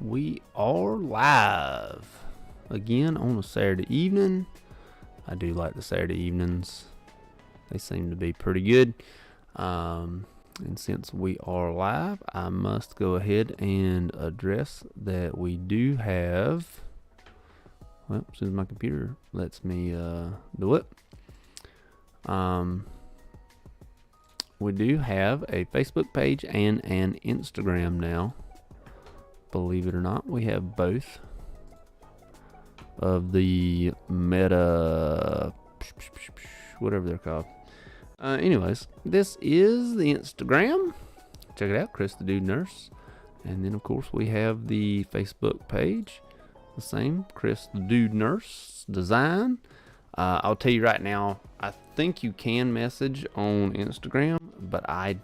We are live again on a Saturday evening. I do like the Saturday evenings. They seem to be pretty good. And since we are live, I must go ahead and address that we do have. Well, as soon as my computer lets me do it. We do have a Facebook page and an Instagram now. Believe it or not, we have both of the Meta, whatever they're called. Anyways, this is the Instagram. Check it out, Chris the Dude Nurse. And then, of course, we have the Facebook page. The same, Chris the Dude Nurse Design. I'll tell you right now, I think you can message on Instagram, but I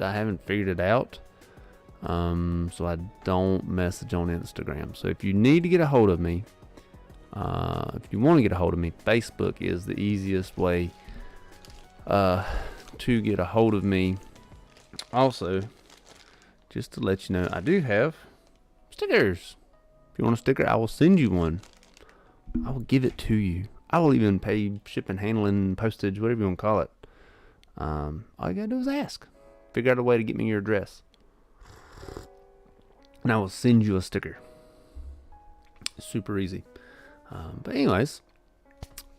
haven't figured it out. So I don't message on Instagram. So if you need to get a hold of me, if you want to get a hold of me, Facebook is the easiest way to get a hold of me. Also, just to let you know, I do have stickers. If you want a sticker, I will send you one. I will give it to you. I will even pay shipping, handling, postage, whatever you want to call it. All you gotta do is ask. Figure out a way to get me your address, and I will send you a sticker. Super easy. But anyways,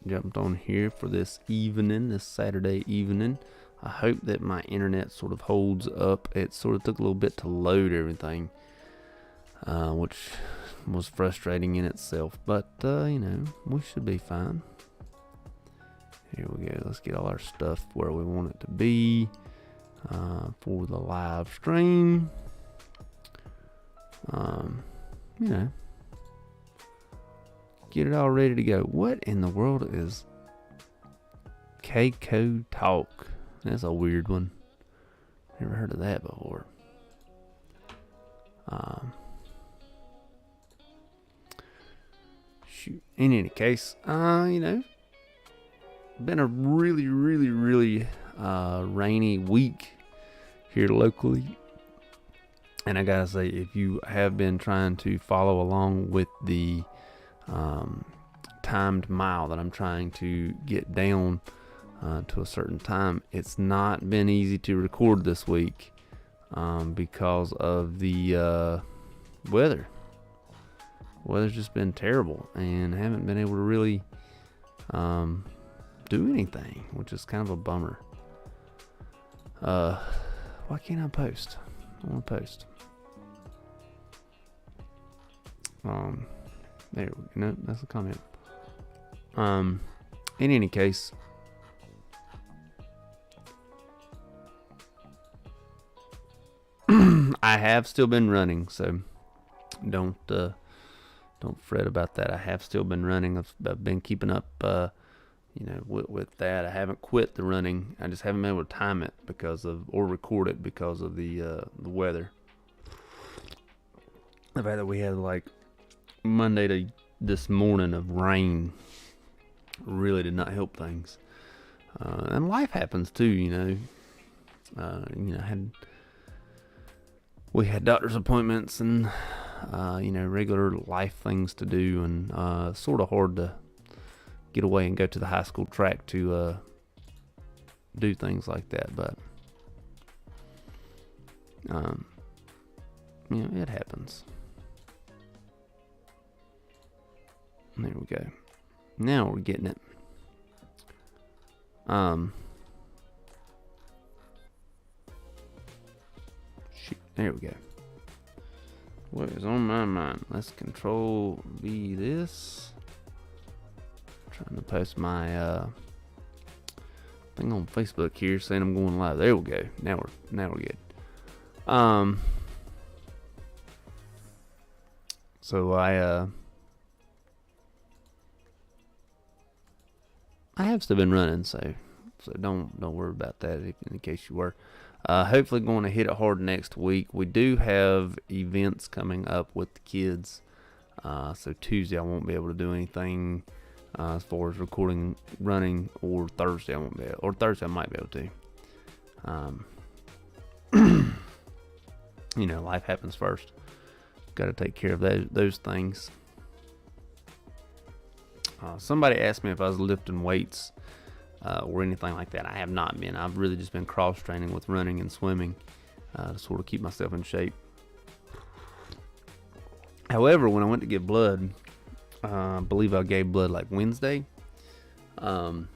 jumped on here for this evening, this Saturday evening. I hope that my internet sort of holds up. It sort of took a little bit to load everything, which was frustrating in itself. But, we should be fine. Here we go. Let's get all our stuff where we want it to be for the live stream. Get it all ready to go. What in the world is Keiko Talk? That's a weird one. Never heard of that before. Shoot. In any case, been a really, really, really rainy week here locally. And I gotta say, if you have been trying to follow along with the timed mile that I'm trying to get down to a certain time, it's not been easy to record this week because of the weather. Weather's just been terrible, and I haven't been able to really do anything, which is kind of a bummer. Why can't I post? I want to post. There we go. No, that's a comment. In any case, I have still been running, so don't fret about that. I have still been running. I've been keeping up, with that. I haven't quit the running. I just haven't been able to time it or record it because of the weather. The fact that we had like Monday to this morning of rain really did not help things. And life happens too, we had doctor's appointments and regular life things to do, and sort of hard to get away and go to the high school track to do things like that. But it happens. There we go. Now we're getting it. Shoot, there we go. What is on my mind? Let's control V this. Trying to post my thing on Facebook here saying I'm going live. There we go. Now we're good. So I have still been running, so don't worry about that in case you were. Hopefully going to hit it hard next week. We do have events coming up with the kids. So Tuesday I won't be able to do anything as far as recording, running, or Thursday I won't be able, or Thursday I might be able to. Life happens first. got to take care of those things. Somebody asked me if I was lifting weights or anything like that. I have not been. I've really just been cross training with running and swimming to sort of keep myself in shape. However, when I went to give blood, I believe I gave blood like Wednesday. When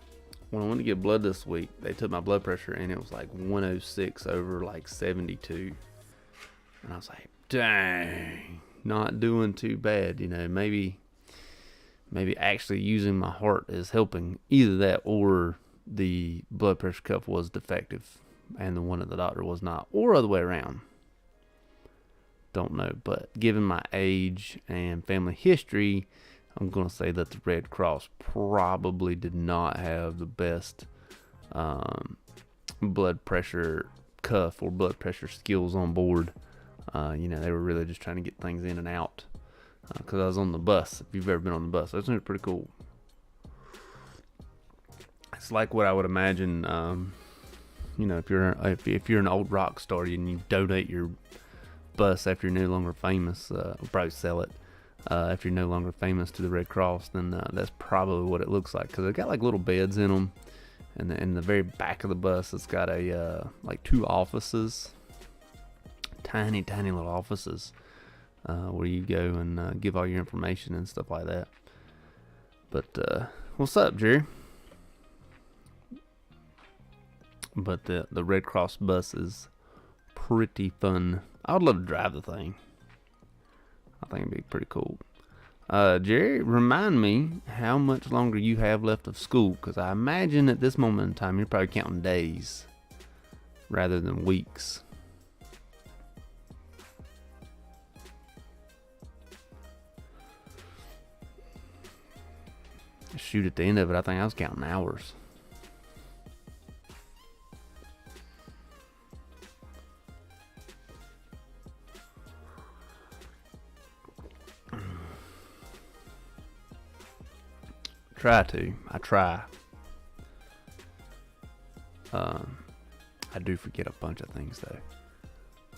I went to give blood this week, they took my blood pressure and it was like 106 over like 72. And I was like, dang, not doing too bad. You know, maybe actually using my heart is helping. Either that or the blood pressure cuff was defective and the one at the doctor was not, or other way around. Don't know, but given my age and family history, I'm going to say that the Red Cross probably did not have the best blood pressure cuff or blood pressure skills on board. They were really just trying to get things in and out because I was on the bus. If you've ever been on the bus, that's pretty cool. It's like what I would imagine, if you're an old rock star and you donate your bus after you're no longer famous, we'll probably sell it. If you're no longer famous to the Red Cross, then that's probably what it looks like, because they got like little beds in them, and in the very back of the bus, it's got a like 2 offices, tiny little offices, where you go and give all your information and stuff like that. But what's up, Jerry? But the Red Cross bus is pretty fun. I would love to drive the thing. I think it'd be pretty cool. Jerry, remind me how much longer you have left of school, because I imagine at this moment in time you're probably counting days rather than weeks. Shoot, at the end of it, I think I was counting hours. I try. I do forget a bunch of things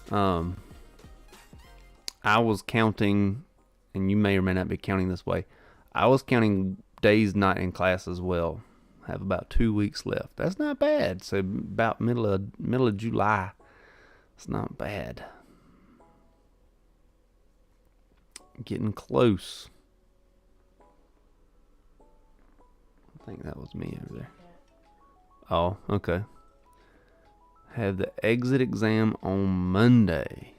though. I was counting, and you may or may not be counting this way, I was counting days not in class as well. I have about 2 weeks left. That's not bad. So about middle of July. It's not bad. Getting close. I think that was me over there. Oh, okay. Have the exit exam on Monday.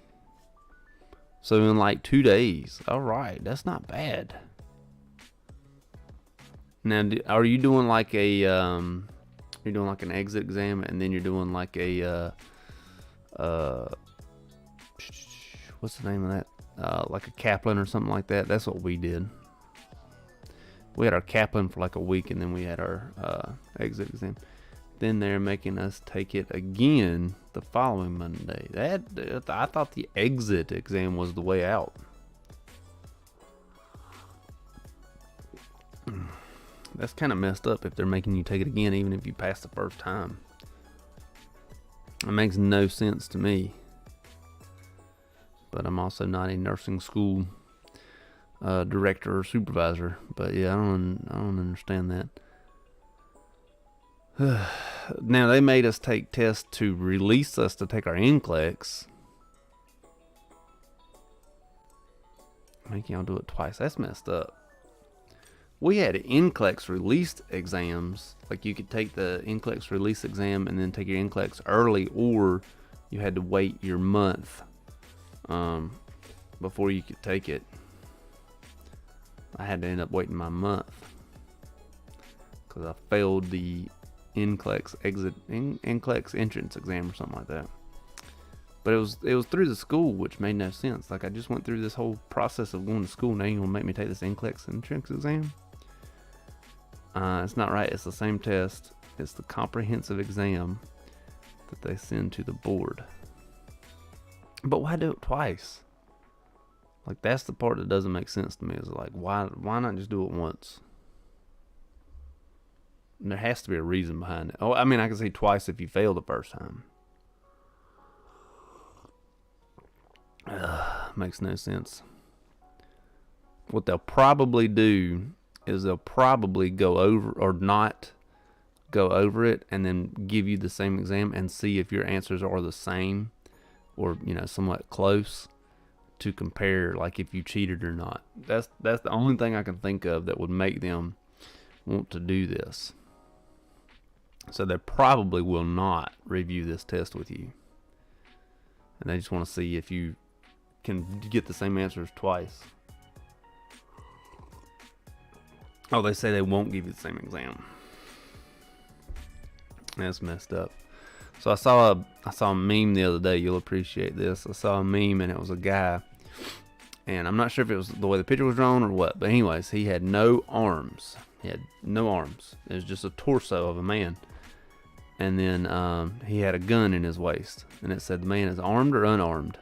So in like 2 days. All right, that's not bad. Now, are you doing like a you're doing like an exit exam, and then you're doing like a what's the name of that? Like a Kaplan or something like that? That's what we did. We had our Kaplan for like a week, and then we had our exit exam. Then they're making us take it again the following Monday. I thought the exit exam was the way out. That's kind of messed up if they're making you take it again, even if you pass the first time. It makes no sense to me. But I'm also not a nursing school director or supervisor. But yeah, I don't understand that. Now, they made us take tests to release us to take our NCLEX. Make y'all do it twice. That's messed up. We had NCLEX released exams. Like, you could take the NCLEX release exam and then take your NCLEX early, or you had to wait your month before you could take it. I had to end up waiting my month because I failed the NCLEX entrance exam or something like that. But it was through the school, which made no sense. Like, I just went through this whole process of going to school. Now you want to make me take this NCLEX entrance exam? It's not right. It's the same test. It's the comprehensive exam that they send to the board. But why do it twice? Like, that's the part that doesn't make sense to me. Is like, why not just do it once? And there has to be a reason behind it. Oh, I mean, I can say twice if you fail the first time. makes no sense. What they'll probably do is they'll probably go over or not go over it and then give you the same exam and see if your answers are the same or, somewhat close to compare, like if you cheated or not. That's the only thing I can think of that would make them want to do this. So they probably will not review this test with you. And they just want to see if you can get the same answers twice. Oh, they say they won't give you the same exam. That's messed up. So I saw a meme the other day. You'll appreciate this. I saw a meme and it was a guy, and I'm not sure if it was the way the picture was drawn or what, but anyways, he had no arms. He had no arms. It was just a torso of a man. And then he had a gun in his waist, and it said the man is armed or unarmed.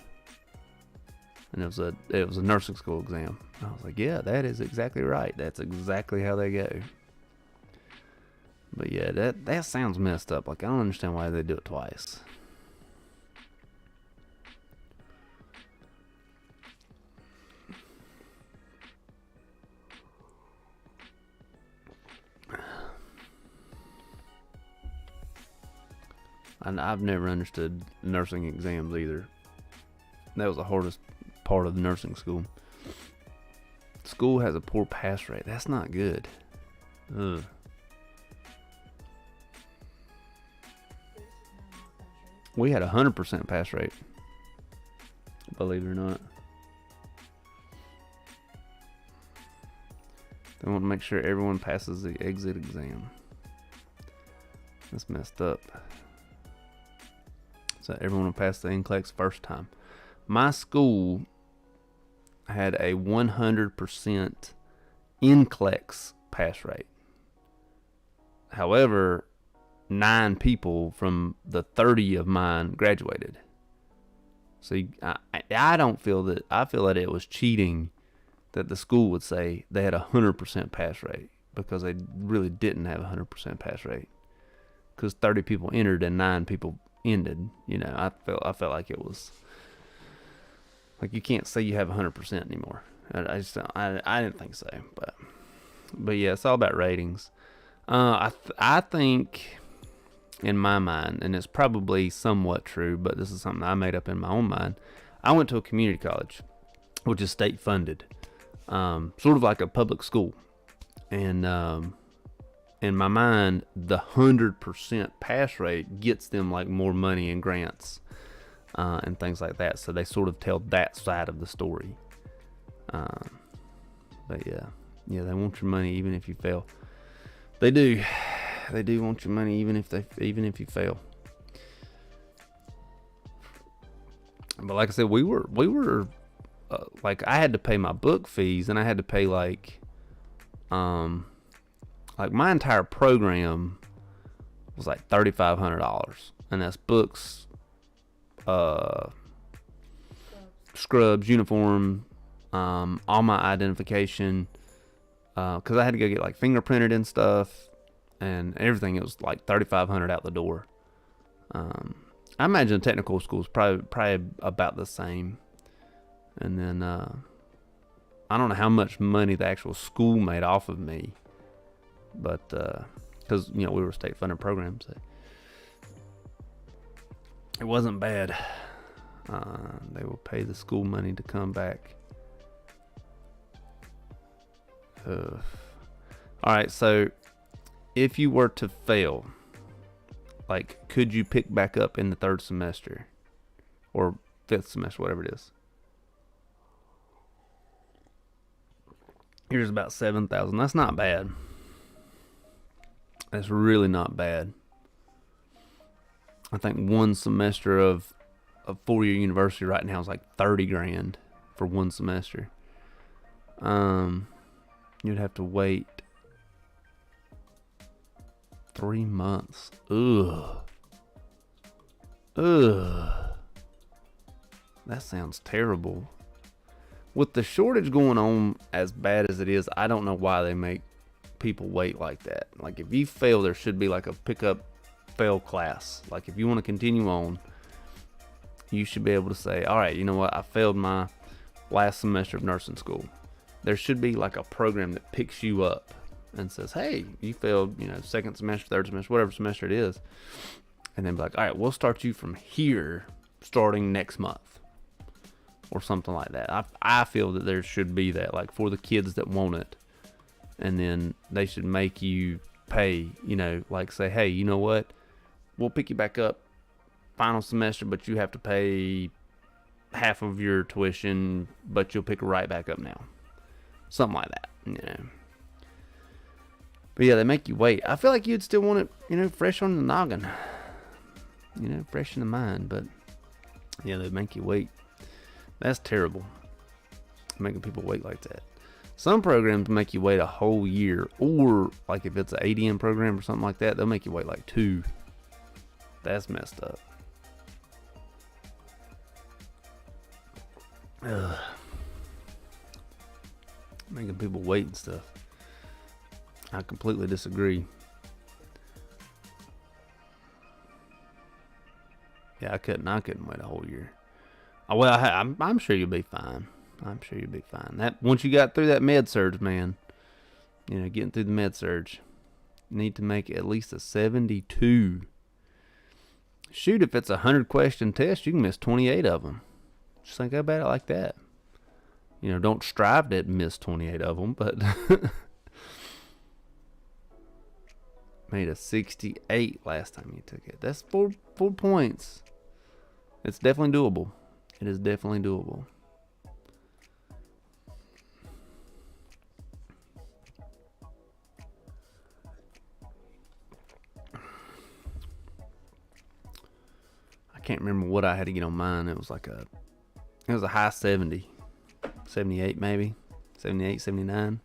And it was a nursing school exam. I was like, yeah, that is exactly right. That's exactly how they go. But yeah, that sounds messed up. Like, I don't understand why they do it twice. I've never understood nursing exams either. That was the hardest part of nursing school. School has a poor pass rate. That's not good. Ugh. We had 100% pass rate, believe it or not. They want to make sure everyone passes the exit exam. That's messed up. So everyone will pass the NCLEX first time. My school had a 100% NCLEX pass rate. However, 9 people from the 30 of mine graduated. So I don't feel that. I feel that it was cheating that the school would say they had a 100% pass rate, because they really didn't have a 100% pass rate. Because 30 people entered and 9 people ended. I felt like it was like you can't say you have 100% anymore. I didn't think so, but yeah, it's all about ratings. I think, in my mind, and it's probably somewhat true, but this is something I made up in my own mind. I went to a community college, which is state funded, sort of like a public school, and in my mind, the 100% pass rate gets them like more money and grants and things like that. So they sort of tell that side of the story. But yeah, they want your money even if you fail. They do want your money even if you fail. But like I said, we were like, I had to pay my book fees, and I had to pay like my entire program was like $3,500, and that's books, scrubs, uniform, all my identification, because I had to go get like fingerprinted and stuff, and everything. It was like $3,500 out the door. I imagine technical school is probably about the same. And then I don't know how much money the actual school made off of me, but because we were a state funded program, so it wasn't bad. They will pay the school money to come back. All right, so if you were to fail, like, could you pick back up in the 3rd semester or 5th semester, whatever it is? Here's about 7,000. That's not bad. That's really not bad. I think one semester of a 4-year university right now is like 30 grand for one semester. You'd have to wait 3 months. Ugh. That sounds terrible. With the shortage going on as bad as it is, I don't know why they make people wait like that. Like, if you fail, there should be like a pick up fail class. Like, if you want to continue on, you should be able to say, all right, you know what, I failed my last semester of nursing school, there should be like a program that picks you up and says, hey, you failed, second semester, third semester, whatever semester it is. And then be like, all right, we'll start you from here starting next month or something like that. I feel that there should be that, like, for the kids that want it. And then they should make you pay, like say, hey, you know what? We'll pick you back up final semester, but you have to pay half of your tuition, but you'll pick it right back up now. Something like that, But yeah, they make you wait. I feel like you'd still want it, fresh on the noggin. Fresh in the mind. But yeah, they make you wait. That's terrible. Making people wait like that. Some programs make you wait a whole year. Or, like, if it's an ADM program or something like that, they'll make you wait like 2. That's messed up. Ugh. Making people wait and stuff. I completely disagree. Yeah, I couldn't wait a whole year. Well, I'm sure you'll be fine. I'm sure you'll be fine. That once you got through that med surge, man, getting through the med surge, you need to make at least a 72. Shoot, if it's a 100-question test, you can miss 28 of them. Just think about it like that. Don't strive to miss 28 of them, but made a 68 last time you took it. That's 4 points. It's definitely doable. It is definitely doable. I can't remember what I had to get on mine. It was a high 70. 78 maybe. 78, 79.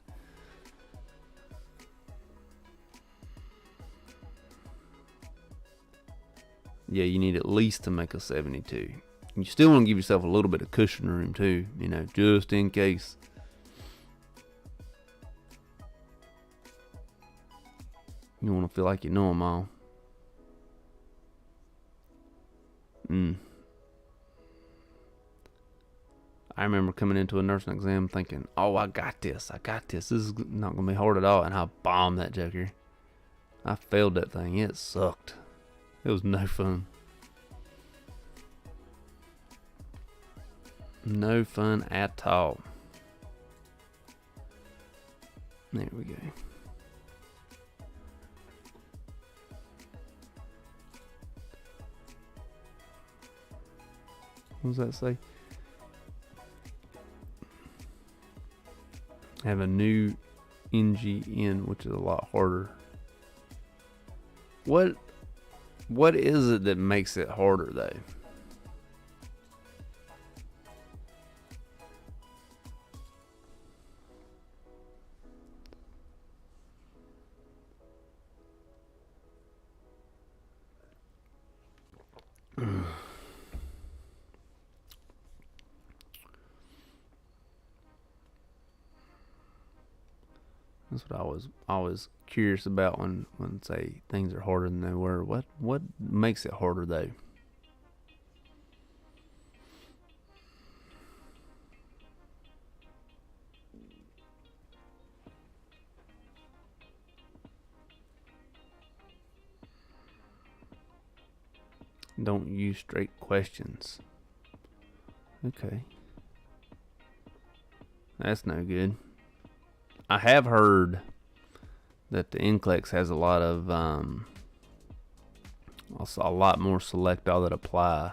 Yeah, you need at least to make a 72. You still want to give yourself a little bit of cushion room too, just in case. You want to feel like you know them all. I remember coming into a nursing exam thinking, oh, I got this. This is not going to be hard at all. And I bombed that joker. I failed that thing. It sucked. It was no fun. No fun at all. There we go. What does that say? Have a new NGN, which is a lot harder. What is it that makes it harder though? That's what I was always curious about when say things are harder than they were. What makes it harder though? Don't use straight questions. Okay. That's no good. I have heard that the NCLEX has a lot of a lot more select all that apply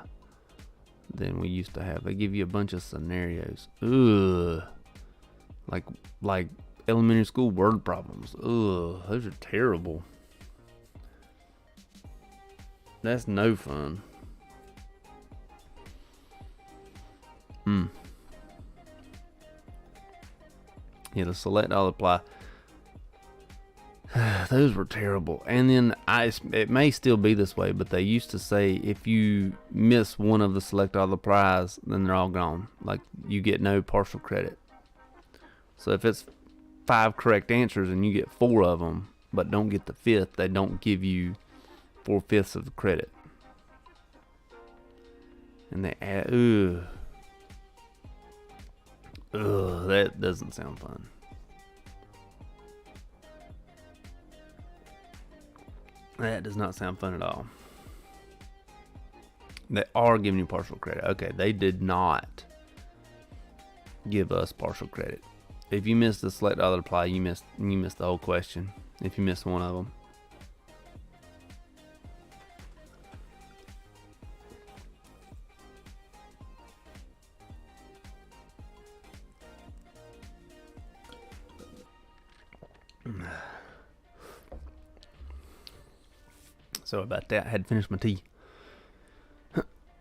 than we used to have. They give you a bunch of scenarios. Ugh. Like elementary school word problems. Ugh, those are terrible. That's no fun. Yeah, the select all apply. Those were terrible. And then it may still be this way, but they used to say if you miss one of the select all applies, then they're all gone. Like, you get no partial credit. So if it's 5 correct answers and you get 4 of them, but don't get the 5th, they don't give you 4/5 of the credit. And they add, Ugh, that doesn't sound fun. That does not sound fun at all. They are giving you partial credit. Okay, they did not give us partial credit. If you missed the select all apply, you missed the whole question. If you missed one of them. Sorry about that. I had to finish my tea.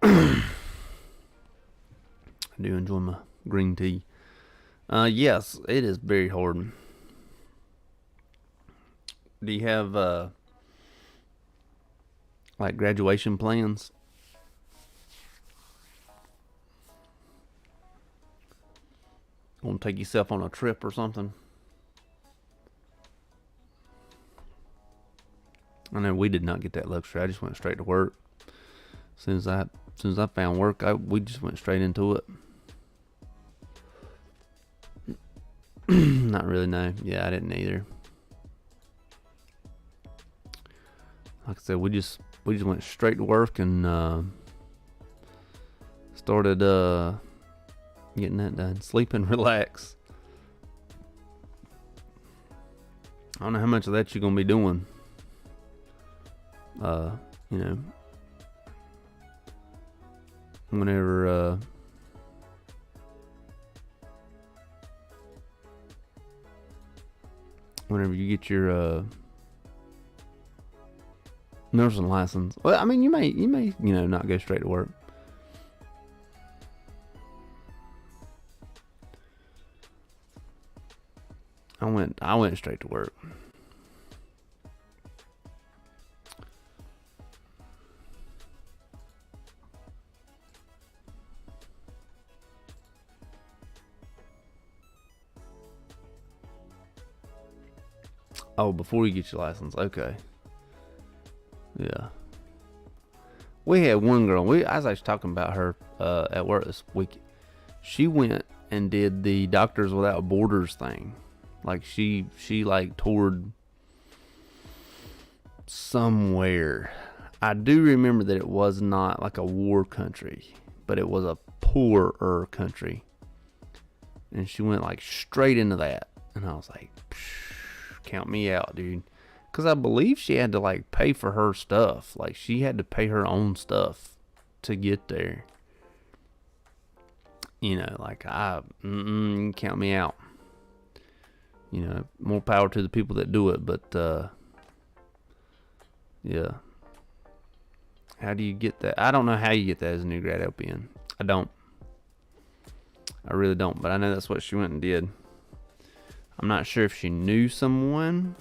I do enjoy my green tea. Yes, it is very hard. Do you have like graduation plans? Want to take yourself on a trip or something? I know we did not get that luxury. I just went straight to work. As soon as I found work, we just went straight into it. Not really, no. Yeah, I didn't either. Like I said, we just went straight to work and started getting that done. Sleep and relax. I don't know how much of that you're gonna be doing. You know, whenever you get your nursing license. Well, I mean, you may not go straight to work. I went straight to work. Oh, before you get your license. Okay. Yeah. We had one girl. I was actually talking about her at work this week. She went and did the Doctors Without Borders thing. Like she like toured somewhere. I do remember that it was not like a war country, but it was a poorer country. And she went like straight into that. And I was like, count me out, dude. Because I believe she had to like pay for her stuff. Like she had to pay her own stuff to get there. You know, like count me out. You know, more power to the people that do it. But yeah. How do you get that? I don't know how you get that as a new grad LPN. I don't. I really don't. But I know that's what she went and did. I'm not sure if she knew someone,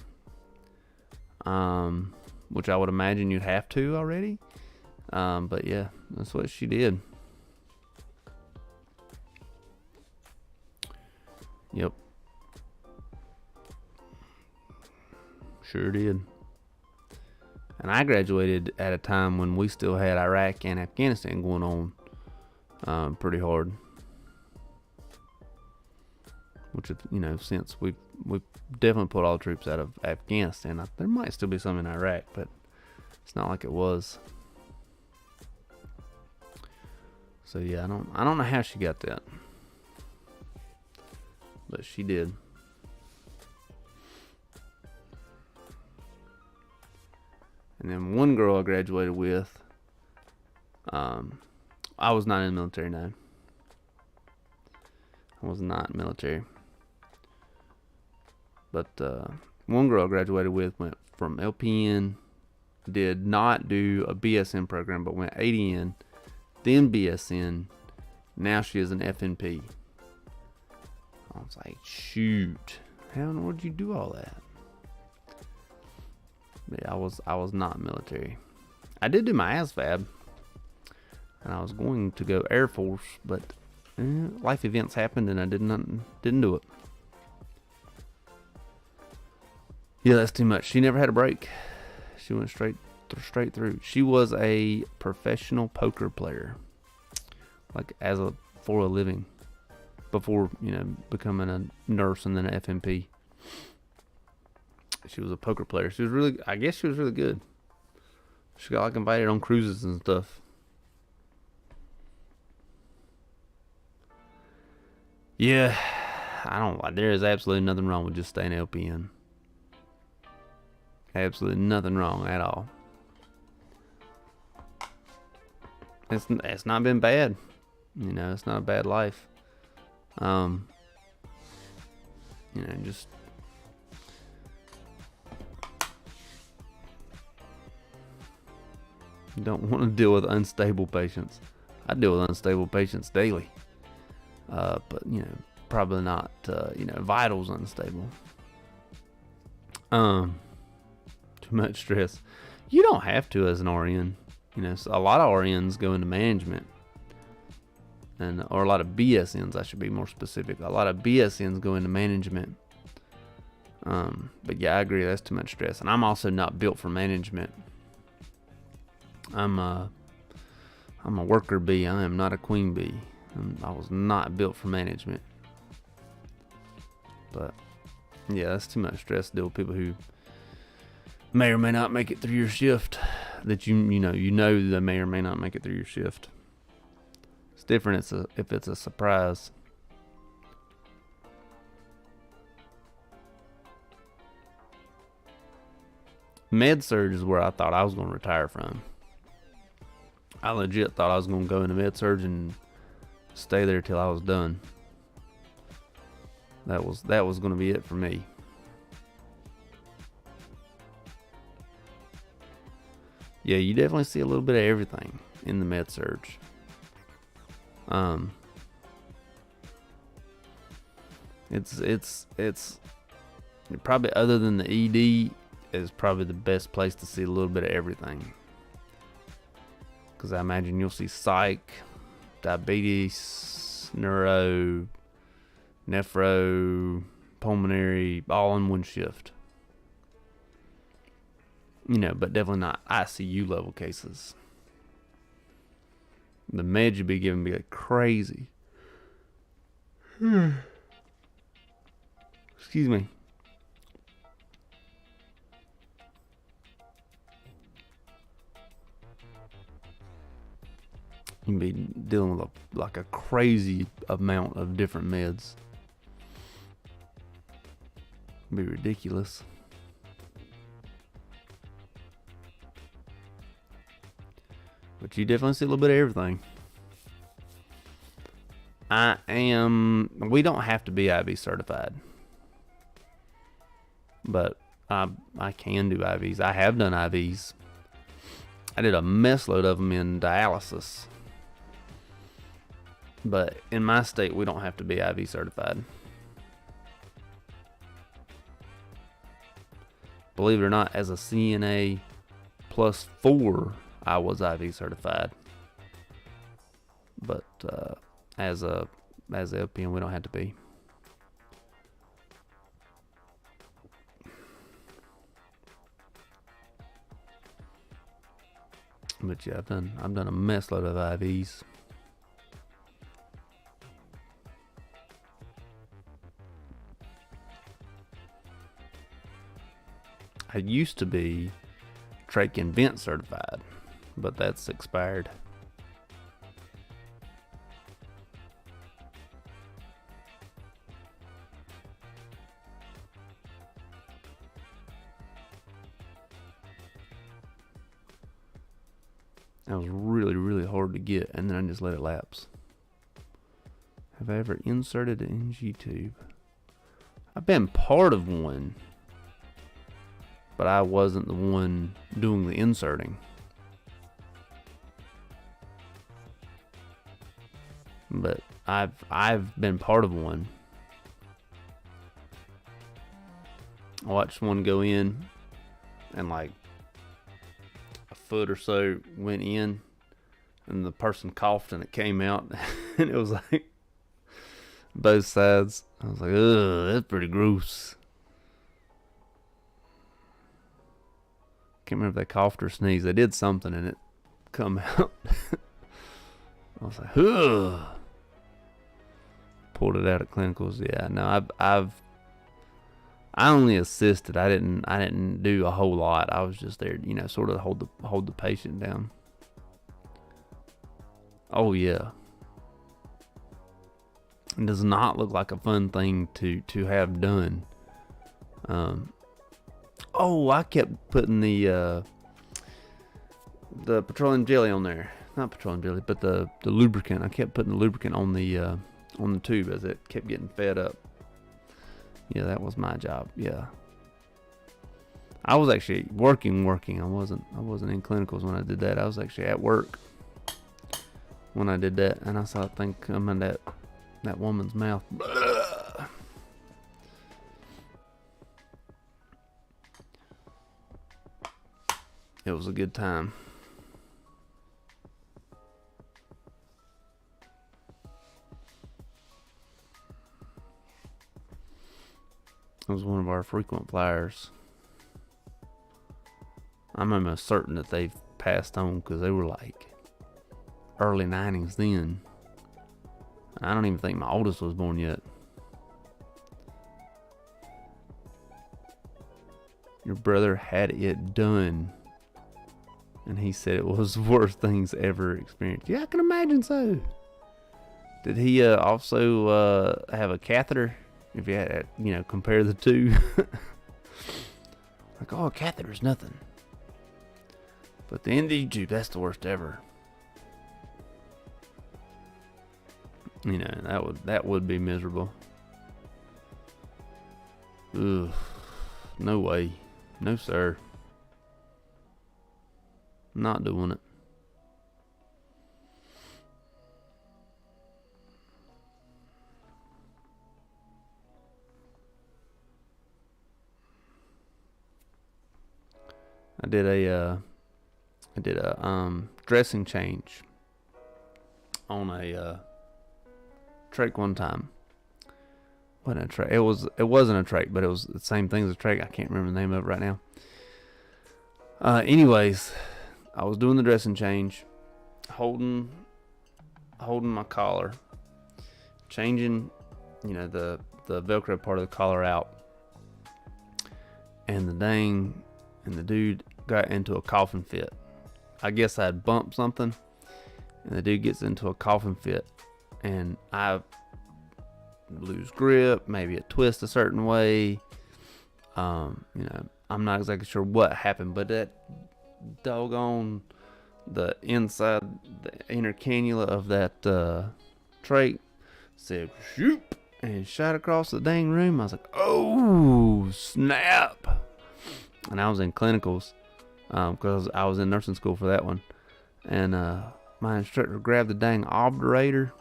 which I would imagine you'd have to already. But yeah, that's what she did. Yep. Sure did. And I graduated at a time when we still had Iraq and Afghanistan going on pretty hard. Which, you know, since we've definitely put all the troops out of Afghanistan, there might still be some in Iraq, but it's not like it was. So yeah, I don't know how she got that, but she did. And then one girl I graduated with, I was not in the military, no. I was not military. But one girl I graduated with went from LPN, did not do a BSN program, but went ADN, then BSN. Now she is an FNP. I was like, shoot, how in the world did you do all that? Yeah, I was not military. I did do my ASVAB, and I was going to go Air Force, but life events happened, and I didn't do it. Yeah, that's too much. She never had a break. She went straight through. She was a professional poker player, like for a living. before, becoming a nurse and then an FMP. She was a poker player. I guess she was really good. She got like invited on cruises and stuff. Yeah, there is absolutely nothing wrong with just staying LPN. Absolutely nothing wrong at all. It's not been bad. It's not a bad life. Just don't want to deal with unstable patients. I deal with unstable patients daily. But probably not, vitals unstable. Too much stress. You don't have to as an RN. A lot of RNs go into management, or a lot of BSNs, I should be more specific. A lot of BSNs go into management. But yeah, I agree, that's too much stress. And I'm also not built for management. I'm a worker bee. I am not a queen bee. I was not built for management. But yeah, that's too much stress to deal with people who may or may not make it through your shift. That you know they may or may not make it through your shift. It's different if it's a surprise. Med surg is where I thought I was going to retire from. I legit thought I was going to go into med surg and stay there till I was done. That was going to be it for me. Yeah, you definitely see a little bit of everything in the med surg. It's probably, other than the ED, is probably the best place to see a little bit of everything. Because I imagine you'll see psych, diabetes, neuro, nephro, pulmonary, all in one shift. But definitely not ICU level cases. The meds you'd be giving be like crazy. Excuse me. You'd be dealing with a crazy amount of different meds. It'd be ridiculous. But you definitely see a little bit of everything. We don't have to be IV certified. But I can do IVs. I have done IVs. I did a mess load of them in dialysis. But in my state, we don't have to be IV certified. Believe it or not, as a CNA +4, I was IV certified. But as a LPN, we don't have to be. But yeah, I've done a mess load of IVs. I used to be trach and vent certified, but that's expired. That was really, really hard to get, and then I just let it lapse. Have I ever inserted an NG tube? I've been part of one, but I wasn't the one doing the inserting. But I've been part of one. I watched one go in, and like a foot or so went in, and the person coughed and it came out, and it was like both sides. I was like, ugh, that's pretty gross. Can't remember if they coughed or sneezed. They did something and it come out. I was like, ugh. pulled it out at clinicals. Yeah, no, I only assisted. I didn't do a whole lot. I was just there, sort of hold the patient down. Oh yeah. It does not look like a fun thing to have done. I kept putting the petroleum jelly on there. Not petroleum jelly, but the lubricant. I kept putting the lubricant on the tube as it kept getting fed up. Yeah, that was my job. Yeah. I was actually working. I wasn't in clinicals when I did that. I was actually at work when I did that, and I saw a thing come in that woman's mouth. It was a good time. It was one of our frequent flyers. I'm almost certain that they've passed on because they were like early 90s then. I don't even think my oldest was born yet. Your brother had it done, and he said it was the worst things ever experienced. Yeah, I can imagine so. Did he also have a catheter? If you had, compare the two. Like, a catheter's nothing. But the ND tube, that's the worst ever. That would be miserable. Ugh. No way. No, sir. Not doing it. I did a dressing change on a trach one time. Wasn't a trach. It wasn't a trach, but it was the same thing as a trach. I can't remember the name of it right now. Anyways, I was doing the dressing change, holding my collar, changing, the Velcro part of the collar out, and the dude got into a coughing fit. I guess I had bumped something, and the dude gets into a coughing fit, and I lose grip, maybe it twists a certain way. I'm not exactly sure what happened, but that doggone the inside, the inner cannula of that trach said shoop and shot across the dang room. I was like, oh snap. And I was in clinicals because I was in nursing school for that one, and my instructor grabbed the dang obturator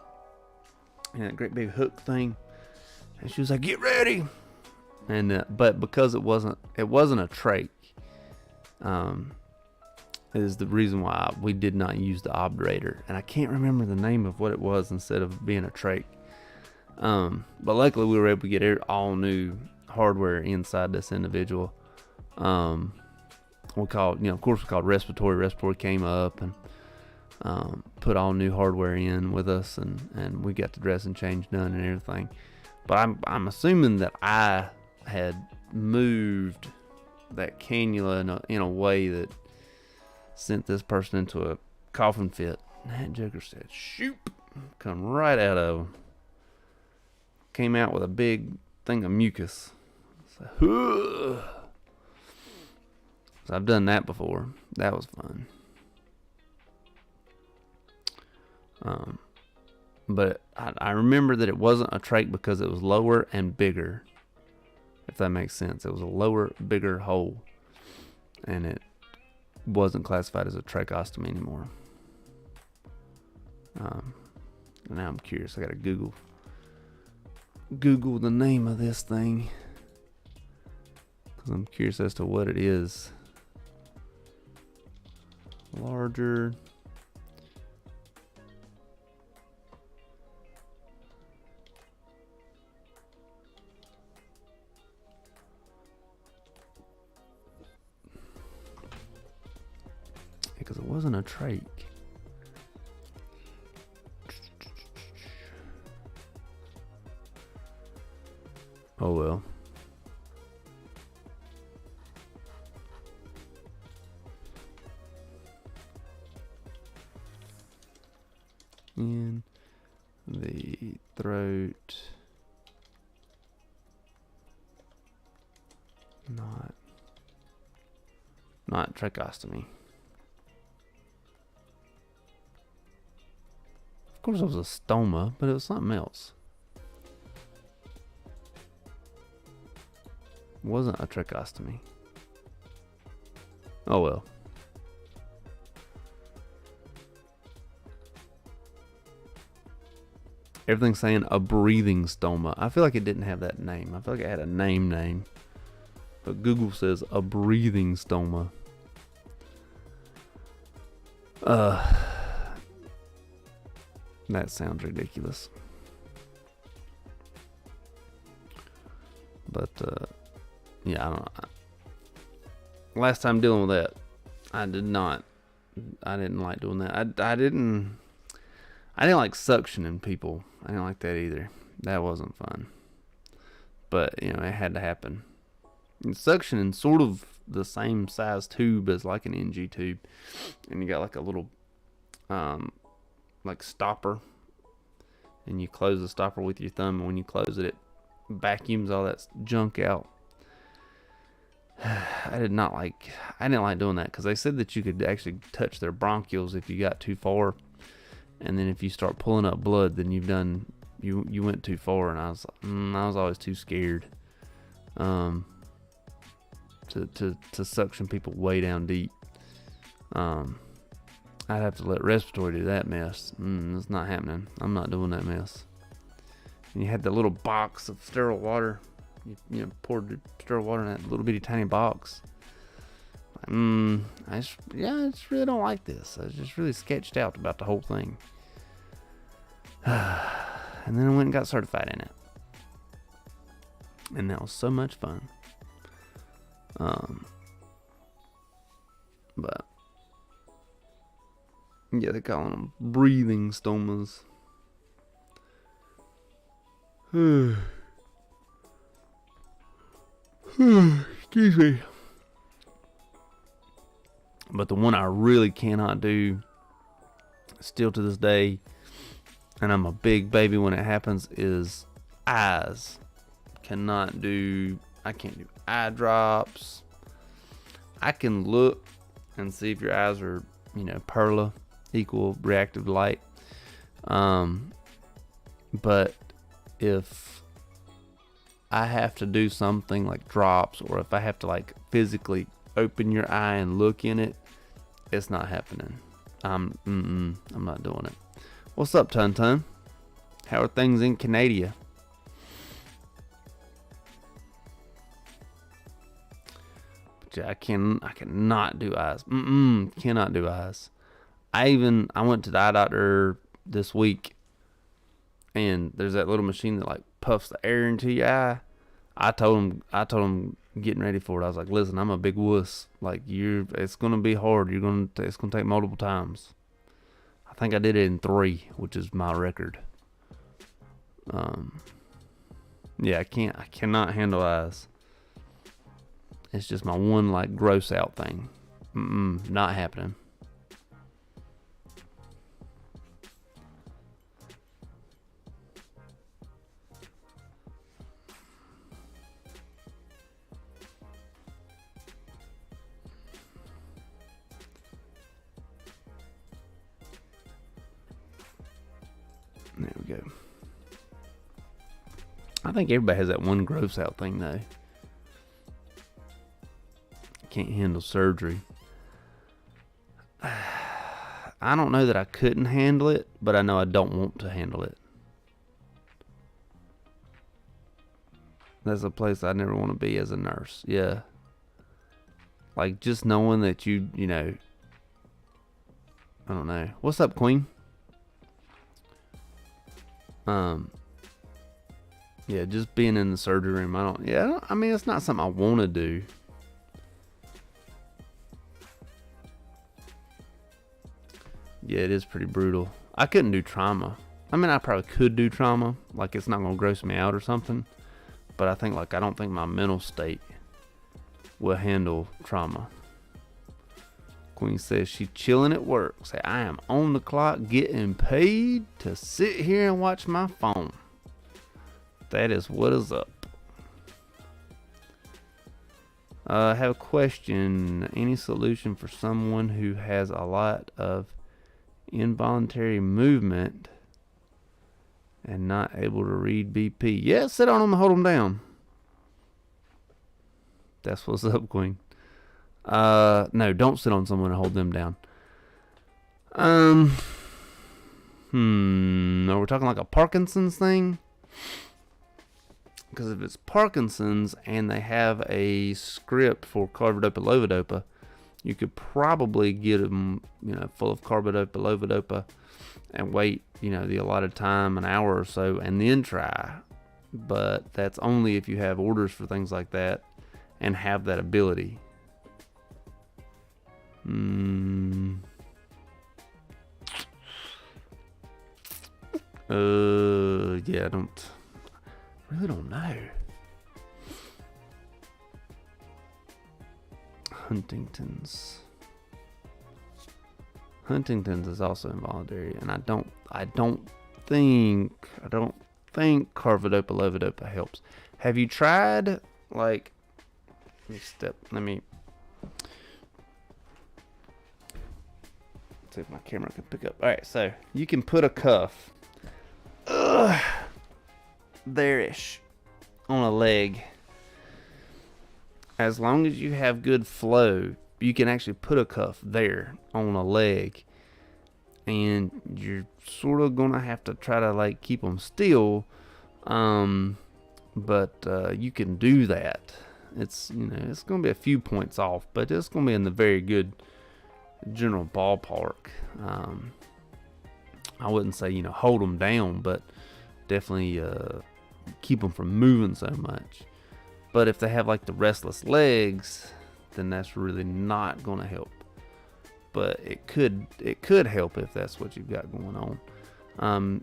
and that great big hook thing, and she was like, get ready. And but because it wasn't a trach, is the reason why we did not use the obturator, and I can't remember the name of what it was instead of being a trach. But luckily we were able to get all new hardware inside this individual. We called respiratory. Respiratory came up and put all new hardware in with us, and we got the dressing change done and everything. But I'm assuming that I had moved that cannula in a way that sent this person into a coughing fit. And that joker said, shoop, come right out of him. Came out with a big thing of mucus. So I've done that before. That was fun. But I remember that it wasn't a trach because it was lower and bigger, if that makes sense. It was a lower, bigger hole, and it wasn't classified as a tracheostomy anymore. Now I'm curious. I gotta Google the name of this thing because I'm curious as to what it is. Larger. Because it wasn't a trach. Oh well. In the throat. Not tracheostomy. Of course it was a stoma, but it was something else. It wasn't a tracheostomy. Oh well. Everything's saying a breathing stoma. I feel like it didn't have that name. I feel like it had a name. But Google says a breathing stoma. That sounds ridiculous. But yeah, I don't know. Last time dealing with that, I didn't like doing that. I didn't like suctioning people. I didn't like that either. That wasn't fun. But, you know, it had to happen. And suctioning sort of the same size tube as like an NG tube. And you got like a little like stopper. And you close the stopper with your thumb, and when you close it, it vacuums all that junk out. I didn't like doing that, because they said that you could actually touch their bronchioles if you got too far. And then if you start pulling up blood, then you went too far. And I was always too scared to suction people way down deep. I'd have to let respiratory do that mess. It's not happening. I'm not doing that mess. And you had the little box of sterile water. You know, poured the sterile water in that little bitty tiny box. I just really don't like this. I was just really sketched out about the whole thing. And then I went and got certified in it. And that was so much fun. But yeah, they call them breathing stomas. Excuse me. But the one I really cannot do, still to this day, and I'm a big baby when it happens, is eyes. I can't do eye drops. I can look and see if your eyes are, perla, equal reactive light. But if I have to do something like drops, or if I have to like physically open your eye and look in it, it's not happening. I'm not doing it. What's up, Tun Tun? How are things in Canada? But yeah, I cannot do eyes. Cannot do eyes. I went to the eye doctor this week, and there's that little machine that like puffs the air into your eye. I told him getting ready for it, I was like, listen, I'm a big wuss. Like, it's gonna be hard. It's gonna take multiple times. I think I did it in 3, which is my record. Yeah, I cannot handle eyes. It's just my one like gross out thing. Not happening. There we go. I think everybody has that one gross out thing though. Can't handle surgery. I don't know that I couldn't handle it, but I know I don't want to handle it. That's a place I never want to be as a nurse. Yeah. Like just knowing that I don't know. What's up, Queen? Yeah, just being in the surgery room. I mean, it's not something I want to do. Yeah, it is pretty brutal. I couldn't do trauma. I mean, I probably could do trauma. Like, it's not going to gross me out or something. But I think I don't think my mental state will handle trauma. Queen says she's chilling at work. Say, I am on the clock getting paid to sit here and watch my phone. That is what is up. I have a question. Any solution for someone who has a lot of involuntary movement and not able to read BP? Yeah, sit on them and hold them down. That's what's up, Queen. No, don't sit on someone and hold them down. Are we talking like a Parkinson's thing? Because if it's Parkinson's and they have a script for carbidopa-levodopa, you could probably get them, full of carbidopa-levodopa and wait, the allotted time, an hour or so, and then try. But that's only if you have orders for things like that and have that ability. Yeah, really don't know. Huntington's is also involuntary, and I don't think carbidopa-levodopa helps. Have you tried let me see if my camera can pick up. Alright, so you can put a cuff there-ish on a leg. As long as you have good flow, you can actually put a cuff there on a leg, and you're sort of gonna have to try to keep them still, but you can do that. It's it's gonna be a few points off, but it's gonna be in the very good general ballpark. I wouldn't say hold them down, but definitely keep them from moving so much. But if they have the restless legs, then that's really not going to help. But it could help if that's what you've got going on.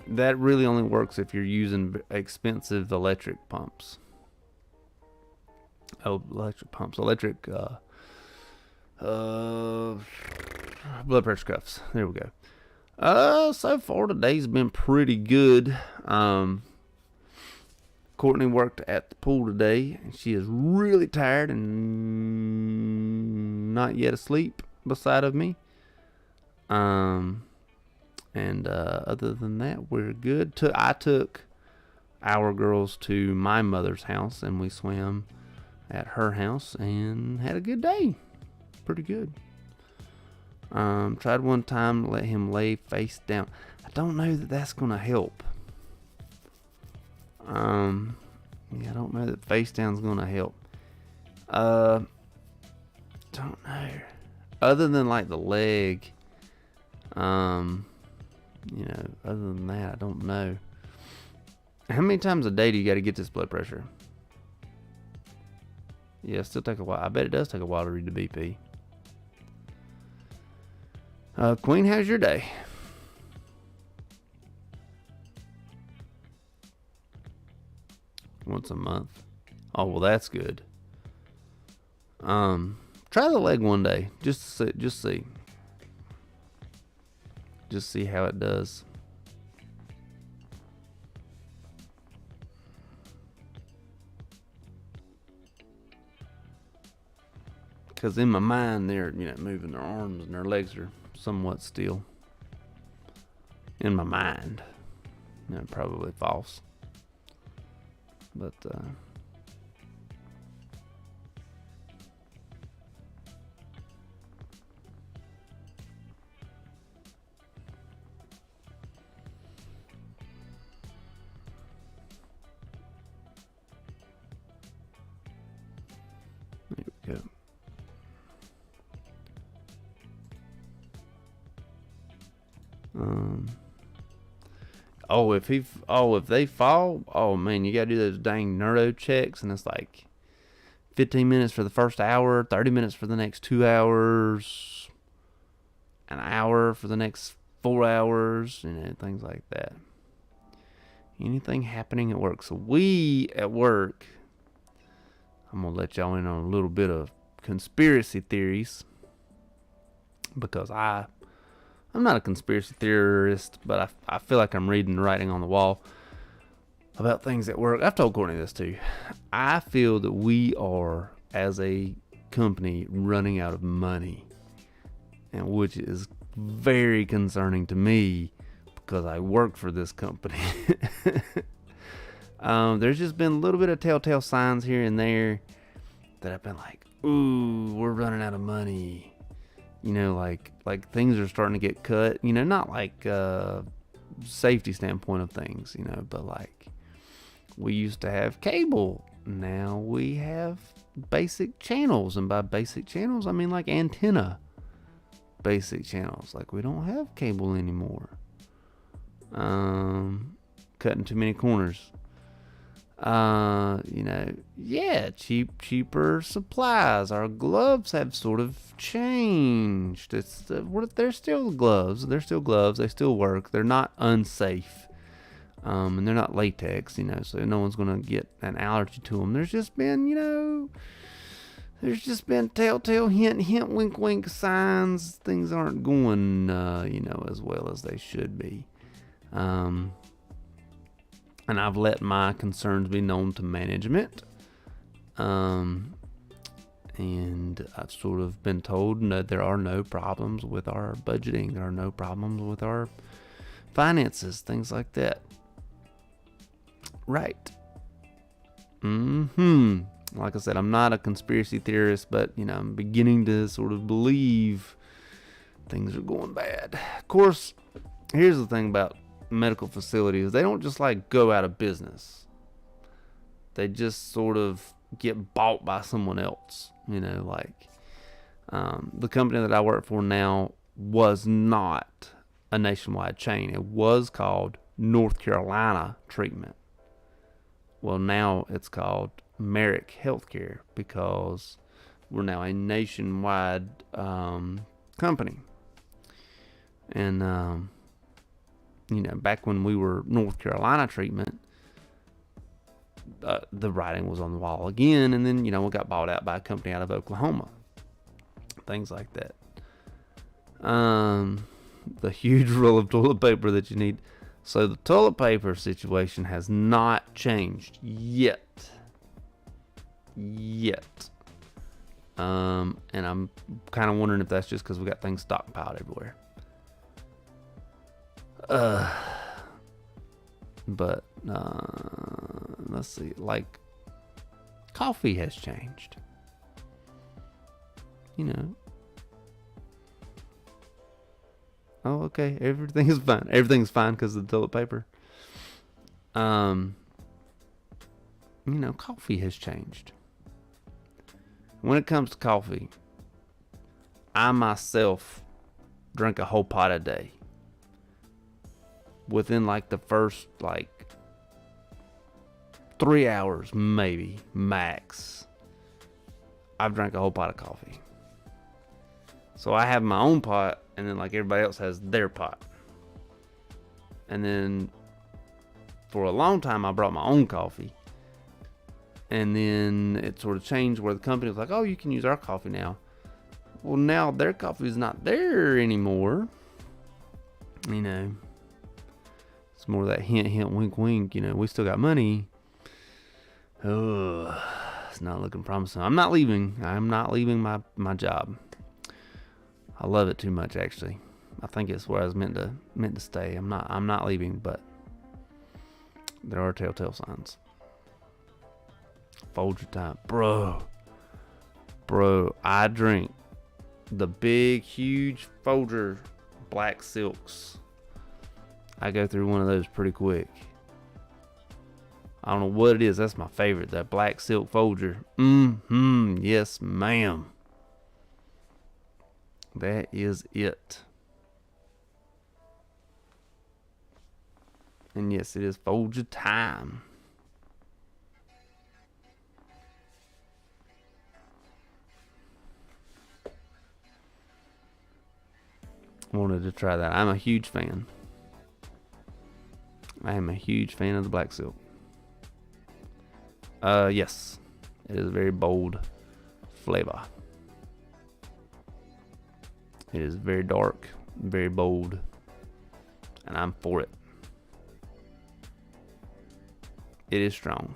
That really only works if you're using expensive electric pumps. Electric blood pressure cuffs. There we go. So far today's been pretty good. Courtney worked at the pool today, and she is really tired and not yet asleep beside of me. And other than that, we're good. I took our girls to my mother's house, and we swam at her house and had a good day. Pretty good. Tried one time to let him lay face down. I don't know that that's gonna help. Yeah, I don't know that face down's gonna help. Don't know. Other than the leg, other than that, I don't know. How many times a day do you got to get this blood pressure? Yeah, it still take a while. I bet it does take a while to read the BP. Queen, how's your day? Once a month. Oh, well, that's good. Try the leg one day. Just see how it does. Because in my mind, they're moving their arms and their legs are somewhat still. In my mind, probably false. But there we go. If they fall, oh man, you gotta do those dang neuro checks, and it's 15 minutes for the first hour, 30 minutes for the next 2 hours, an hour for the next 4 hours, things like that. Anything happening at work. So we at work, I'm gonna let y'all in on a little bit of conspiracy theories, because I'm not a conspiracy theorist, but I feel like I'm reading the writing on the wall about things at work. I've told Courtney this too. I feel that we are, as a company, running out of money, and which is very concerning to me because I work for this company. There's just been a little bit of telltale signs here and there that I've been like, ooh, we're running out of money. You know, like things are starting to get cut. You know, not like safety standpoint of things, you know, but like we used to have cable. Now we have basic channels. And by basic channels, I mean like antenna basic channels. Like we don't have cable anymore. Cutting too many corners. You know, yeah, cheaper supplies. Our gloves have sort of changed. They're still gloves. They're still gloves. They still work. They're not unsafe. And they're not latex, you know, so no one's going to get an allergy to them. There's just been, you know, telltale hint, wink, wink signs. Things aren't going, you know, as well as they should be. And I've let my concerns be known to management. And I've sort of been told that there are no problems with our budgeting. There are no problems with our finances, things like that. Right. Like I said, I'm not a conspiracy theorist, but, you know, I'm beginning to sort of believe things are going bad. Of course, here's the thing about medical facilities. They don't just like go out of business. They just sort of get bought by someone else. You know, like the company that I work for now was not a nationwide chain. It was called North Carolina Treatment. Well, now it's called Merrick Healthcare because we're now a nationwide company. And, you know, back when we were North Carolina Treatment, the writing was on the wall again. And then, you know, we got bought out by a company out of Oklahoma. Things like that. The huge roll of toilet paper that you need. So the toilet paper situation has not changed yet. And I'm kind of wondering if that's just because we got things stockpiled everywhere. But let's see. Like, coffee has changed. You know. Oh, okay. Everything is fine. Everything's fine because of the toilet paper. You know, coffee has changed. When it comes to coffee, I myself drink a whole pot a day. Within like the first 3 hours, maybe max, I've drank a whole pot of coffee. So I have my own pot, and then like everybody else has their pot. And then for a long time, I brought my own coffee. And then it sort of changed where the company was like, oh, you can use our coffee now. Well, now their coffee is not there anymore. You know, it's more of that hint, wink, wink. You know, we still got money. Oh, it's not looking promising. I'm not leaving my job. I love it too much, actually. I think it's where I was meant to stay. I'm not leaving, but there are telltale signs. Folger time, bro. I drink the big, huge Folger black silks. I go through one of those pretty quick. I don't know what it is. That's my favorite. That black silk Folger. Yes, ma'am. That is it. And yes, it is Folger time. Wanted to try that. I'm a huge fan. I am a huge fan of the black silk. Yes. It is a very bold flavor. It is very dark, very bold, and I'm for it. It is strong.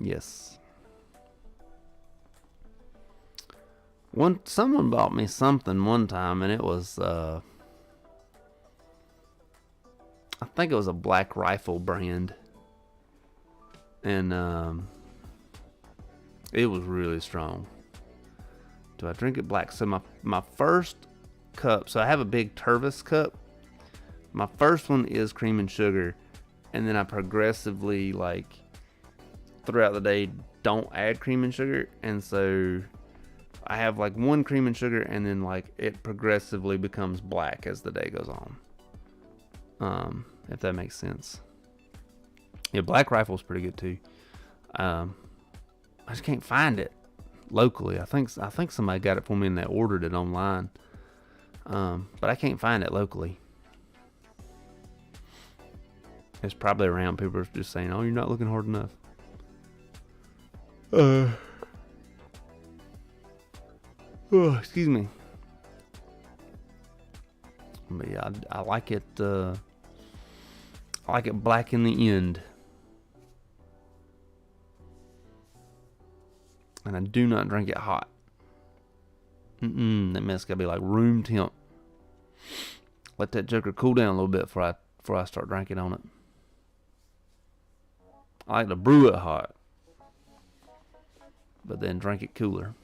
Yes. Someone bought me something one time, and it was I think it was a Black Rifle brand, and it was really strong. Do I drink it black? So my first cup. So I have a big Tervis cup. My first one is cream and sugar, and then I progressively, like, throughout the day, don't add cream and sugar, and so I have like one cream and sugar, and then like it progressively becomes black as the day goes on. If that makes sense. Yeah, Black Rifle's pretty good too. I just can't find it locally. I think somebody got it for me and they ordered it online, but I can't find it locally. It's probably around. People are just saying, "Oh, you're not looking hard enough." Oh, excuse me. But yeah, I like it. I like it black in the end, and I do not drink it hot. That mess gotta be like room temp. Let that joker cool down a little bit before I start drinking on it. I like to brew it hot, but then drink it cooler.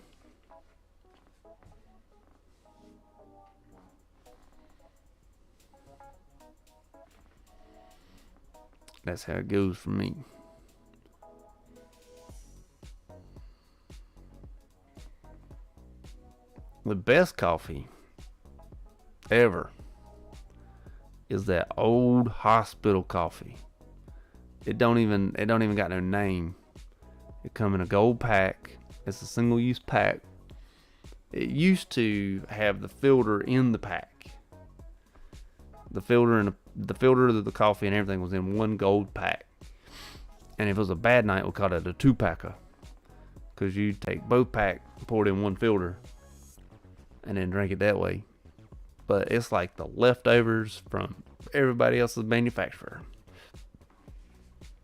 That's how it goes for me. The best coffee ever is that old hospital coffee. It don't even got no name. It come in a gold pack. It's a single-use pack. It used to have the filter in the pack. The filter of the coffee and everything was in one gold pack. And if it was a bad night, we called it a 2-packer, because you take both pack, pour it in one filter, and then drink it that way. But it's like the leftovers from everybody else's manufacturer,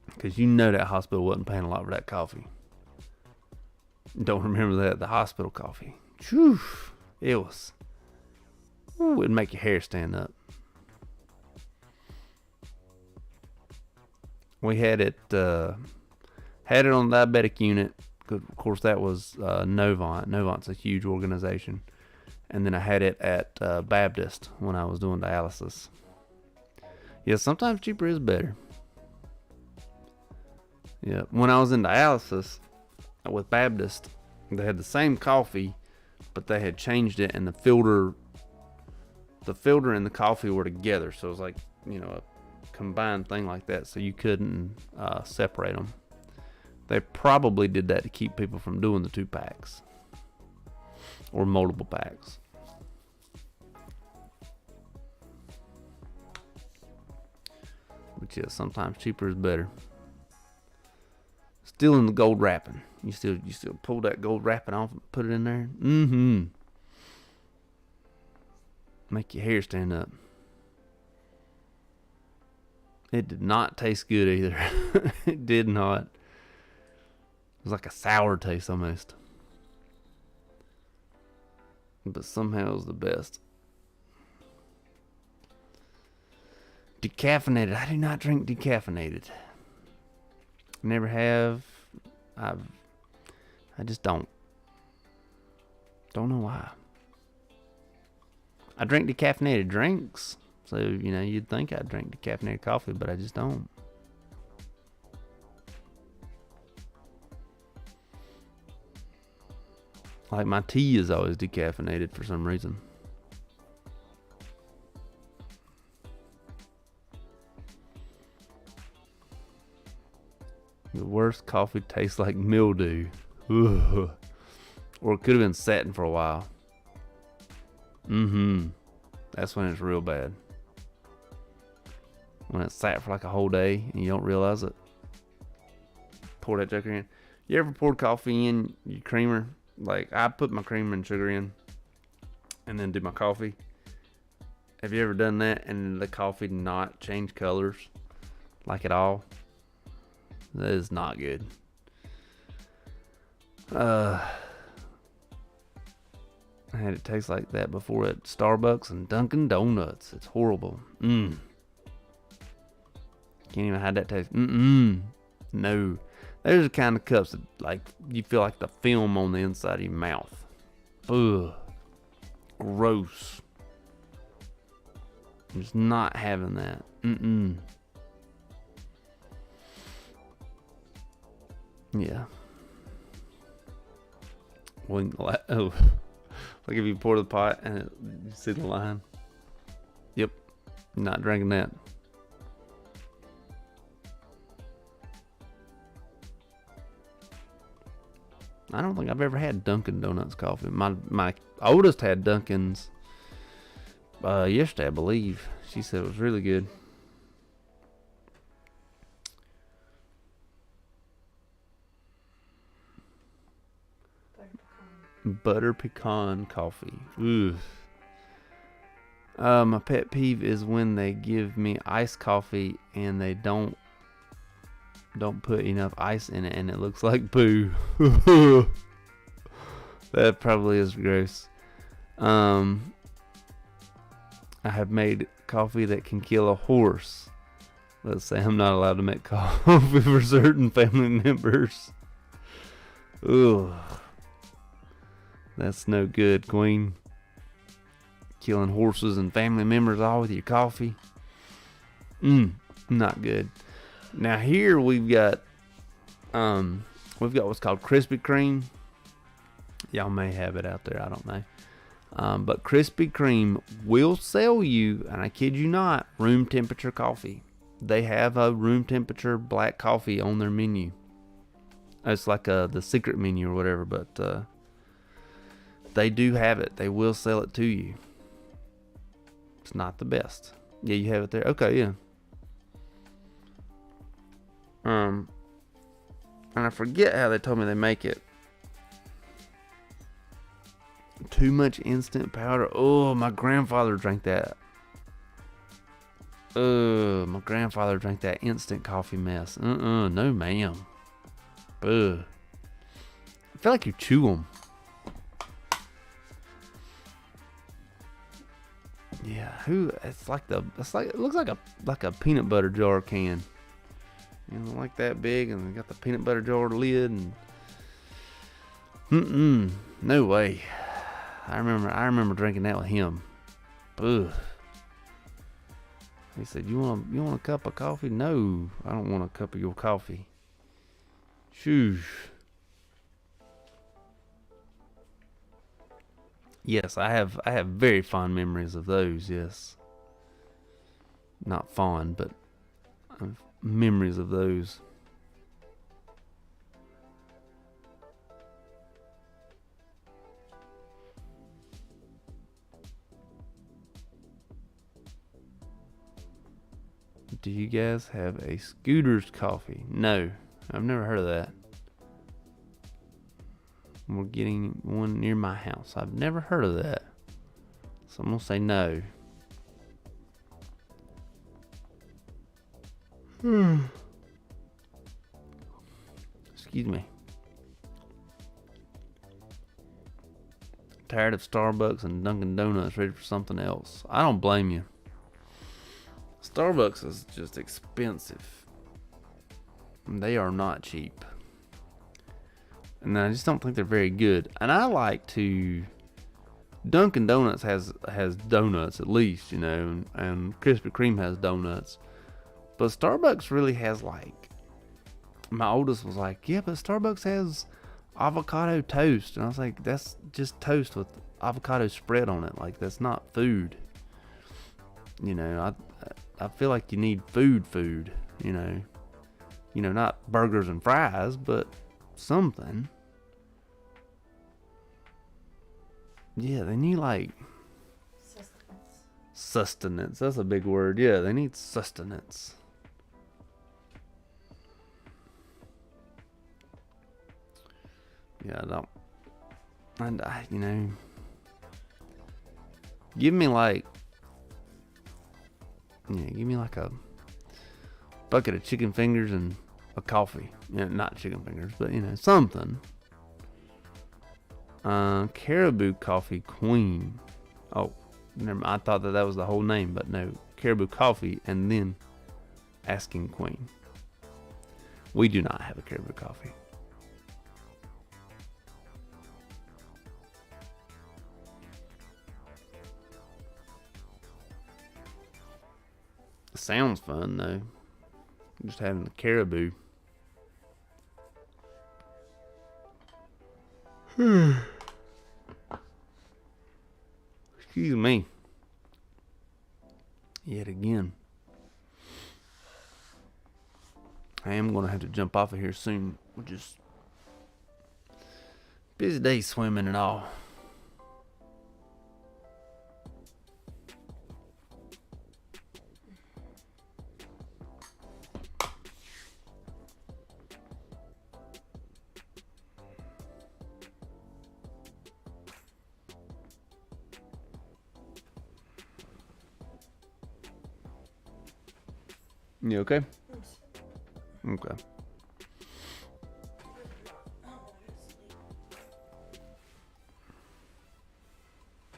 because you know that hospital wasn't paying a lot for that coffee. Don't remember that, the hospital coffee. Whew, it was. Ooh, it'd make your hair stand up. We had it on the diabetic unit. Of course, that was Novant. Novant's a huge organization. And then I had it at Baptist when I was doing dialysis. Yeah, sometimes cheaper is better. Yeah, when I was in dialysis with Baptist, they had the same coffee, but they had changed it, and the filter and the coffee were together. So it was like, a combined thing like that, so you couldn't separate them. They probably did that to keep people from doing the 2-packs or multiple packs. But yeah, sometimes cheaper is better. Still in the gold wrapping. You still pull that gold wrapping off and put it in there. Make your hair stand up. It did not taste good either. It did not. It was like a sour taste almost. But somehow it was the best. Decaffeinated. I do not drink decaffeinated. Never have. I just don't. Don't know why. I drink decaffeinated drinks. So, you'd think I'd drink decaffeinated coffee, but I just don't. Like, my tea is always decaffeinated for some reason. The worst coffee tastes like mildew. Ugh. Or it could have been setting for a while. That's when it's real bad. When it's sat for like a whole day and you don't realize it. pour that joker in. You ever poured coffee in your creamer? Like, I put my creamer and sugar in and then do my coffee. Have you ever done that and the coffee not change colors like at all? That is not good. I had it taste like that before at Starbucks and Dunkin' Donuts. It's horrible. Can't even have that taste. No. There's the kind of cups that, like, you feel like the film on the inside of your mouth. Ugh. Gross. I'm just not having that. Yeah. Oh. Like if you pour the pot and you see the line. Yep. Not drinking that. I don't think I've ever had Dunkin' Donuts coffee. My oldest had Dunkin's yesterday, I believe. She said it was really good. Butter pecan coffee. Ugh. My pet peeve is when they give me iced coffee and they don't put enough ice in it and it looks like poo. That probably is gross. I have made coffee that can kill a horse. Let's say I'm not allowed to make coffee for certain family members. Ugh. That's no good, Queen. Killing horses and family members all with your coffee. Not good. Now here we've got what's called Krispy Kreme. Y'all may have it out there, I don't know. But Krispy Kreme will sell you, and I kid you not, room temperature coffee. They have a room temperature black coffee on their menu. It's like the secret menu or whatever, but they do have it. They will sell it to you. It's not the best. Yeah, you have it there. Okay, yeah. And I forget how they told me they make it. Too much instant powder. Oh, my grandfather drank that. My grandfather drank that instant coffee mess. No ma'am. I feel like you chew them. Yeah, it looks like a peanut butter jar can. You know, like that big, and they got the peanut butter jar lid, and no way. I remember drinking that with him. Ugh. He said, "You want a cup of coffee?" No, I don't want a cup of your coffee. Shoosh. Yes, I have very fond memories of those. Yes, not fond, but memories of those. Do you guys have a Scooter's coffee? No, I've never heard of that. We're getting one near my house. I've never heard of that. So I'm going to say no. Excuse me. Tired of Starbucks and Dunkin' Donuts, ready for something else. I don't blame you. Starbucks is just expensive. They are not cheap. And I just don't think they're very good. And I like to... Dunkin' Donuts has donuts at least, you know, and Krispy Kreme has donuts. But Starbucks really has, like... My oldest was like, yeah, but Starbucks has avocado toast. And I was like, that's just toast with avocado spread on it. Like, that's not food. You know, I feel like you need food, you know. You know, not burgers and fries, but something. Yeah, they need like... Sustenance. That's a big word. Yeah, they need sustenance. Yeah, I don't. And you know, give me like a bucket of chicken fingers and a coffee. Yeah, not chicken fingers, but you know, something. Caribou Coffee Queen. Oh, never mind. I thought that was the whole name, but no. Caribou Coffee and then Asking Queen. We do not have a Caribou Coffee. Sounds fun though. Just having the caribou. Excuse me. Yet again. I am going to have to jump off of here soon. We're just busy day swimming and all. You okay? Okay.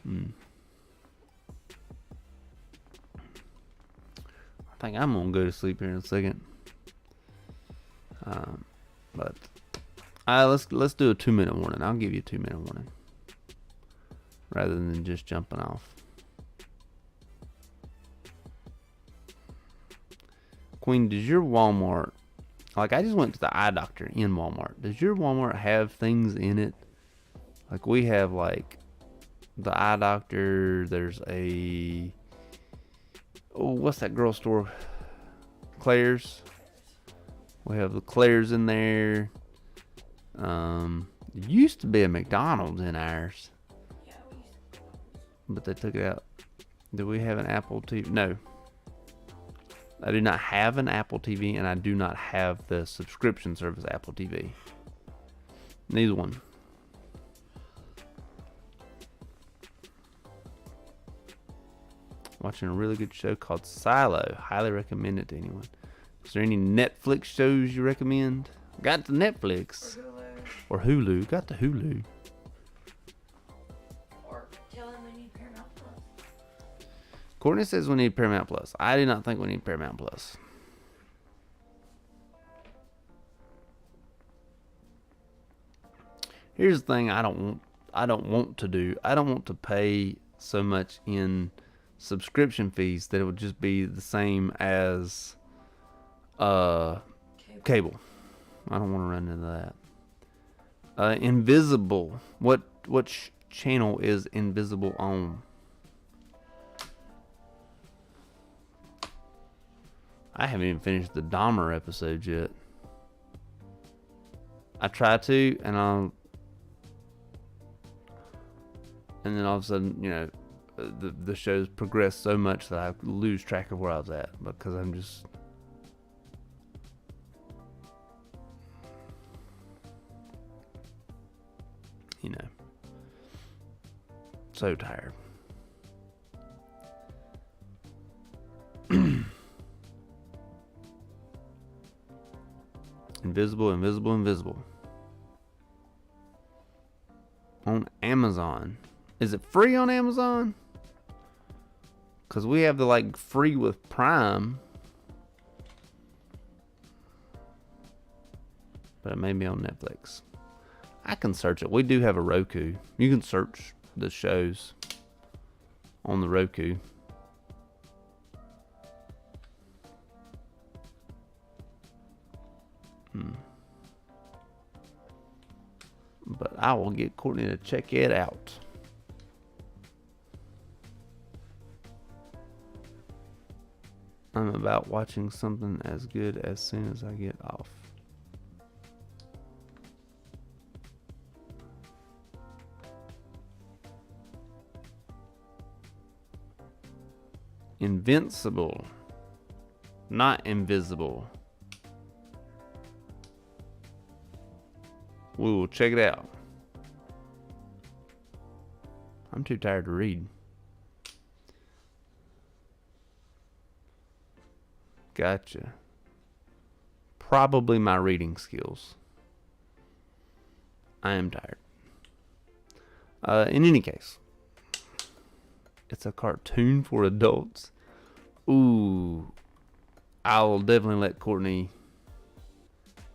I think I'm gonna go to sleep here in a second. But let's do a 2-minute warning. I'll give you a 2-minute warning rather than just jumping off. Queen, does your Walmart, like I just went to the eye doctor in Walmart. Does your Walmart have things in it? Like we have like the eye doctor, there's what's that girl store? Claire's. We have the Claire's in there. There used to be a McDonald's in ours. Yeah, we used to. But they took it out. Do we have an Apple TV? No. I do not have an Apple TV, and I do not have the subscription service Apple TV. Neither one. Watching a really good show called Silo. Highly recommend it to anyone. Is there any Netflix shows you recommend? Got the Netflix. Or Hulu. Got the Hulu. Or tell him we need Paramount Plus. Courtney says we need Paramount Plus. I do not think we need Paramount Plus. Here's the thing I don't want to do. I don't want to pay so much in subscription fees that it would just be the same as cable. I don't want to run into that. Invisible. What channel is Invisible on? I haven't even finished the Dahmer episode yet. I try to, and then all of a sudden, you know, the show's progressed so much that I lose track of where I was at because I'm just you know, so tired. Invisible. On Amazon. Is it free on Amazon? Because we have the like free with Prime. But it may be on Netflix. I can search it. We do have a Roku. You can search the shows on the Roku. But I will get Courtney to check it out. I'm about watching something as good as soon as I get off. Invincible, not invisible. We will check it out. I'm too tired to read. Gotcha. Probably my reading skills. I am tired. In any case, it's a cartoon for adults. Ooh, I'll definitely let Courtney.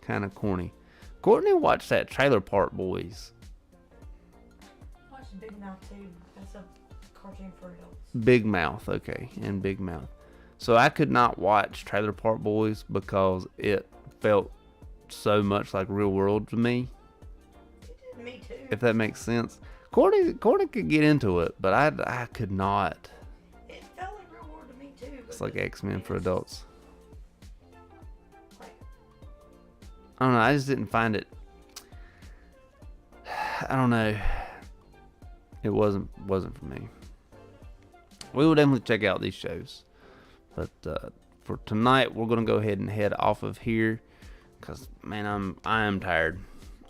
Kind of corny. Courtney watched that Trailer Park Boys. Watch Big Mouth too. That's a cartoon for adults. Big Mouth, okay, and Big Mouth. So I could not watch Trailer Park Boys because it felt so much like real world to me. It did me too. If that makes sense. Courtney could get into it, but I could not. It felt like real world to me too. It's like X-Men for adults. Like, I don't know. I just didn't find it. I don't know. It wasn't for me. We will definitely check out these shows, but for tonight, we're gonna go ahead and head off of here, cause man, I am tired.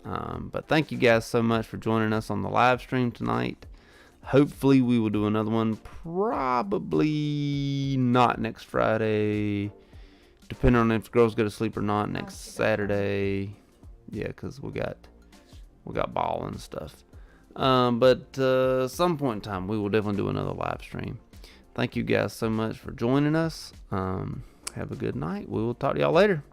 But thank you guys so much for joining us on the live stream tonight. Hopefully, we will do another one. Probably not next Friday, depending on if the girls go to sleep or not. Next Saturday, yeah, cause we got ball and stuff. But some point in time, we will definitely do another live stream. Thank you guys so much for joining us. Have a good night. We will talk to y'all later.